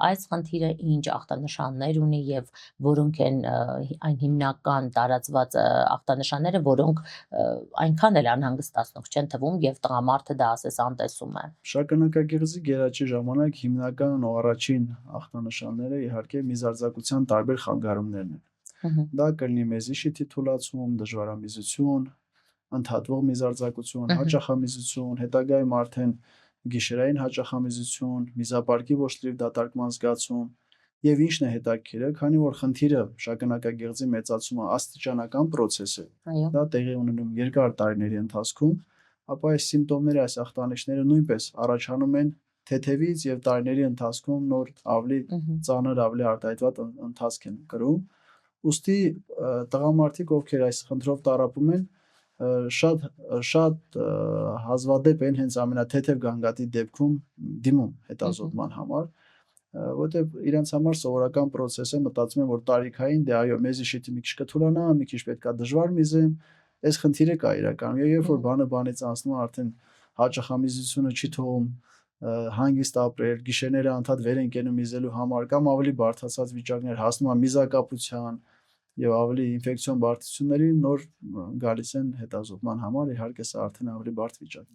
այս խնդիրը ինչ ախտանշաններ ունի եւ որոնք են այն հիմնական տարածված ախտանշանները, որոնք այնքան էլ անհանգստացնող չեն թվում եւ տղամարդը դա ասես անտեսում է։ Շագանակագեղձի գերաճի ժամանակ հիմնական ու առաջին ախտանշանները իհարկե միզարձակության տարբեր խանգարումներն են։ Դա կլինի մեզիշիթի թուլացում, դժվարամիզություն, ընդհատվող միզարձակություն, հաճախամիզություն, հետագայում արդեն գիշերային հաճախամիզություն, միզապարկի ոչ լրիվ դատարկման զգացում եւ ինչն է հետաքրքիրը, քանի որ խնդիրը շագանակագեղձի մեծացումը աստիճանական process է, դա տեղի ունենում երկար տարիների ընթացքում, ապա այս սիմպտոմները, այս ախտանիշները նույնպես առաջանում են թեթևից եւ տարիների ընթացքում նոր ավելի ծանր, ավելի արտահայտված ընթացք են կրում։ Ուստի տղամարդիկ, ովքեր այս խնդրով տառապում են, շատ հազվադեպ են հենց ամենաթեթև գանգատի դեպքում դիմում հետազոտման համար, որտեղ իրենց համար սովորական process է, մտածում են, որ տարիքային դե այո, մեզիշիթը մի քիչ կթուլանա, մի քիչ պետքա դժվար միզեմ, այս խնդիրը կա իրականում, եւ երբ որ բանը բանից անցնում, արդեն հաճախամիզությունը չի թողում հանգիստ ապրել, գիշերները անդադ վեր են կենում միզելու համար, կամ ավելի բարդացած վիճակներ հասնում են միզակապության եւ ավելի ինֆեկցիոն բարդությունների, նոր գալիս են հետազոտման համար, իհարկե սա արդեն ավելի բարդ վիճակ է։